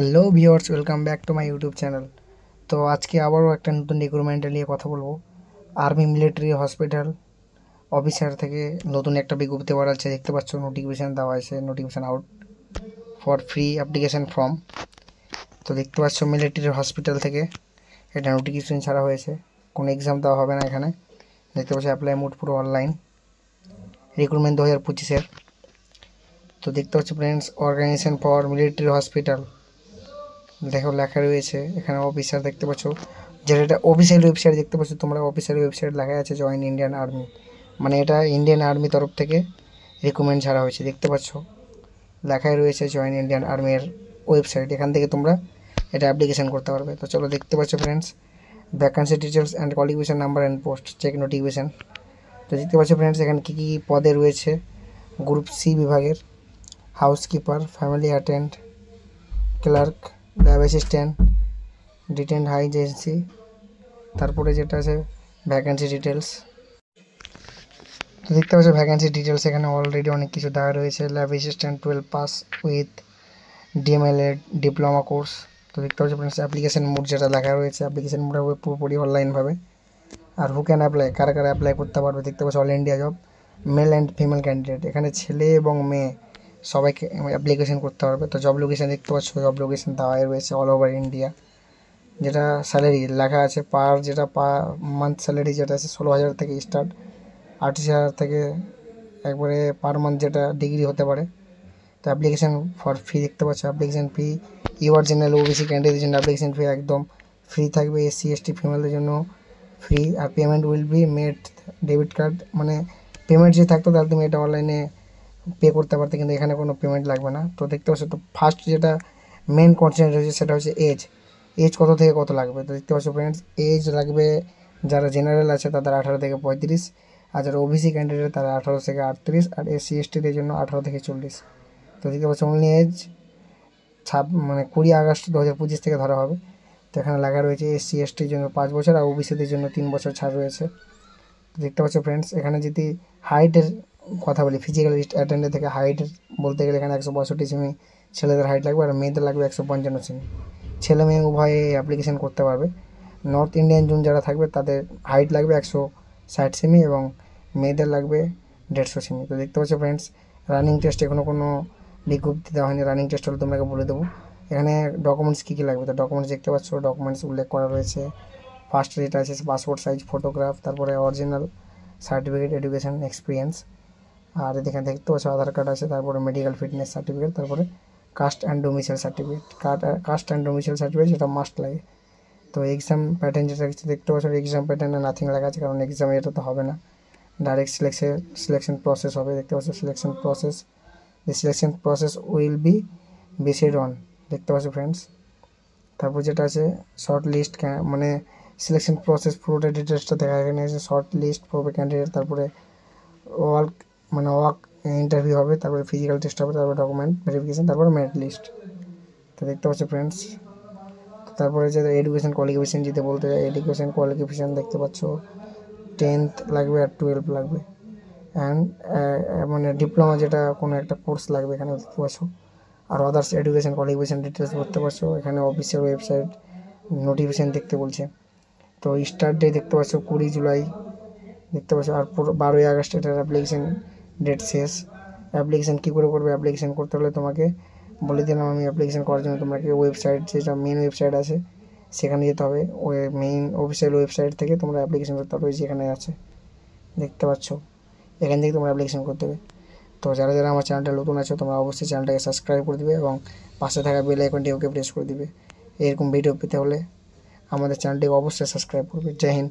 Hello viewers, welcome back to my YouTube channel. তো আজকে আবারও একটা নতুন রিক্রুটমেন্টে নিয়ে কথা বলবো। আর্মি মিলিটারি হসপিটাল অফিসার থেকে নতুন একটা বিজ্ঞপ্তি বাড়াচ্ছে, দেখতে পাচ্ছ নোটিফিকেশান দেওয়া আছে, notification out for free application form. তো দেখতে পাচ্ছ মিলিটারি হসপিটাল থেকে এটা নোটিফিকেশান ছাড়া হয়েছে, কোনো এক্সাম দেওয়া হবে না এখানে। দেখতে পাচ্ছ অ্যাপ্লাই মোড পুরো অনলাইন, রিক্রুটমেন্ট 2025-এর। তো দেখতে পাচ্ছ friends, organization for military hospital দেখো লেখা রয়েছে এখানে। অফিসার দেখতে পাচ্ছ, যেটা এটা অফিসিয়াল ওয়েবসাইট দেখতে পাচ্ছ তোমরা, অফিসিয়াল ওয়েবসাইট লেখা আছে জয়েন ইন্ডিয়ান আর্মি, মানে এটা ইন্ডিয়ান আর্মি তরফ থেকে রিকমেন্ড ছাড়া হয়েছে। দেখতে পাচ্ছ লেখাই রয়েছে জয়েন ইন্ডিয়ান আর্মির ওয়েবসাইট, এখান থেকে তোমরা এটা অ্যাপ্লিকেশান করতে পারবে। তো চলো দেখতে পাচ্ছ friends, vacancy details and qualification number and post check notification. তো দেখতে পাচ্ছ ফ্রেন্ডস এখানে কী কী পদে রয়েছে। গ্রুপ সি বিভাগের housekeeper, family attend, clerk, lab assistant, detent high agency. তারপরে যেটা আছে ভ্যাকেন্সি ডিটেলস। তো দেখতে পাচ্ছ ভ্যাকেন্সি ডিটেলস এখানে অলরেডি অনেক কিছু দেওয়া রয়েছে। Lab assistant 12 pass with DMLEd diploma course. তো দেখতে পাচ্ছ ফ্রেন্ডস অ্যাপ্লিকেশন মোড যেটা লেখা রয়েছে, অ্যাপ্লিকেশন মোড হবে পুরোপুরি অনলাইনভাবে। আর হু ক্যান অ্যাপ্লাই, কারা কারা অ্যাপ্লাই করতে পারবে। দেখতে পাচ্ছ all India job, male and female candidate, এখানে ছেলে এবং মেয়ে সবাইকে অ্যাপ্লিকেশন করতে পারবে। তো জব লোকেশন দেখতে পাচ্ছ, জব লোকেশন দেওয়াই রয়েছে অল ওভার ইন্ডিয়া। যেটা স্যালারি লেখা আছে পার, যেটা মান্থ স্যালারি যেটা আছে 16,000 থেকে স্টার্ট, 28,000 থেকে একবারে পার মান্থ, যেটা ডিগ্রি হতে পারে। তো অ্যাপ্লিকেশান ফর ফি দেখতে পাচ্ছ, application fee UR general OBC ক্যান্ডিডেটের জন্য অ্যাপ্লিকেশান ফি একদম ফ্রি থাকবে, এসসি এসটি ফিমেলদের জন্য ফ্রি। আর payment will be made debit card, মানে পেমেন্ট যে থাকতো তাহলে তুমি এটা অনলাইনে পে করতে পারতে, কিন্তু এখানে কোনো পেমেন্ট লাগবে না। তো দেখতে পাচ্ছ, তো ফার্স্ট যেটা মেন কনসেন্ট রয়েছে সেটা হচ্ছে এজ, এজ কত থেকে কত লাগবে। তো দেখতে পাচ্ছ ফ্রেন্ডস, এজ লাগবে যারা জেনারেল আছে তাদের 18 থেকে 35, আর যারা ওবিসি ক্যান্ডিডেট তারা 18 থেকে 38, আর এসসি এসটিদের জন্য 18 থেকে 40। তো দেখতে পাচ্ছ অনলি এজ 20 আগস্ট 2025 থেকে ধরা হবে। তো এখানে লেখা রয়েছে এসসি এসটির জন্য 5 বছর আর ওবিসিদের জন্য 3 বছর ছাড় রয়েছে। তো দেখতে পাচ্ছ ফ্রেন্ডস এখানে যদি হাইটের কথা বলি, ফিজিক্যাল অ্যাটেন্ডেন্ট থেকে হাইটের বলতে গেলে এখানে 162 সেমি ছেলেদের হাইট লাগবে, আর মেয়েদের লাগবে 155 সেমি। ছেলে মেয়ে উভয়ে অ্যাপ্লিকেশান করতে পারবে। নর্থ ইন্ডিয়ান জোন যারা থাকবে তাদের হাইট লাগবে 160 সেমি এবং মেয়েদের লাগবে 150 সেমি। তো দেখতে পাচ্ছ ফ্রেন্ডস, রানিং টেস্ট এখনও কোনো বিজ্ঞপ্তি দেওয়া হয়নি, রানিং টেস্ট হলে তোমাকে বলে দেবো। এখানে ডকুমেন্টস কী কী লাগবে, তো ডকুমেন্টস দেখতে পাচ্ছ, ডকুমেন্টস উল্লেখ করা রয়েছে। ফার্স্ট যেটা আছে পাসপোর্ট সাইজ ফটোগ্রাফ, তারপরে অরিজিনাল সার্টিফিকেট, এডুকেশন এক্সপিরিয়েন্স, আর এখানে দেখতে পাচ্ছ আধার কার্ড আছে, তারপরে মেডিকেল ফিটনেস সার্টিফিকেট, তারপরে caste and domicile certificate. Caste and domicile certificate যেটা মাস্ট লাগে। তো এক্সাম প্যাটার্ন যেটা দেখতে পাচ্ছ, এক্সাম প্যাটার্নে নাথিং লেখা আছে, কারণ এক্সাম এটা তো হবে না, ডাইরেক্ট সিলেকশন প্রসেস হবে। দেখতে পাচ্ছ selection process, the selection process will be based on, দেখতে পাচ্ছ ফ্রেন্ডস। তারপর যেটা আছে শর্ট লিস্ট, মানে সিলেকশন প্রসেস পুরোটা ডিটেলসটা দেখা এখানে আছে। শর্ট লিস্ট প্রবে ক্যান্ডিডেট, তারপরে ওয়ার্ক ইন্টারভিউ হবে, তারপরে ফিজিক্যাল টেস্ট হবে, তারপরে ডকুমেন্ট ভেরিফিকেশান, তারপরে মেরিট লিস্ট। তো দেখতে পাচ্ছ ফ্রেন্ডস, তারপরে যে এডুকেশন কোয়ালিফিকেশান যদি বলতে চাই, এডুকেশন কোয়ালিফিকেশান দেখতে পাচ্ছ 10th লাগবে আর 12 লাগবে, অ্যান্ড মানে ডিপ্লোমা যেটা কোনো একটা কোর্স লাগবে এখানে দেখতে পাচ্ছ। আর আদার্স এডুকেশন কোয়ালিফিকেশান ডিটেলস করতে পারছো, এখানে অফিসিয়াল ওয়েবসাইট নোটিফিকেশান দেখতে বলছে। তো স্টার্ট ডে দেখতে পাচ্ছ 20 জুলাই দেখতে পাচ্ছ, আর 12ই আগস্ট এটার অ্যাপ্লিকেশান ডেট শেষ। অ্যাপ্লিকেশান কী করে করবে, অ্যাপ্লিকেশান করতে হলে তোমাকে বলে দিলাম আমি। অ্যাপ্লিকেশান করার জন্য তোমাকে ওয়েবসাইট, যেটা মেন ওয়েবসাইট আছে সেখানে যেতে হবে। ওই মেইন অফিসিয়াল ওয়েবসাইট থেকে তোমরা অ্যাপ্লিকেশান করতে হবে, যেখানে আছে দেখতে পাচ্ছ, এখান থেকে তোমরা অ্যাপ্লিকেশান করতে হবে। তো যারা যারা আমার চ্যানেলটা নতুন আছে তোমরা অবশ্যই চ্যানেলটাকে সাবস্ক্রাইব করে দিবে এবং পাশে থাকা বেল আইকনটি ওকে প্রেস করে দিবে। এরকম ভিডিও পেতে হলে আমাদের চ্যানেলটিকে অবশ্যই সাবস্ক্রাইব করবে। জয় হিন্দ।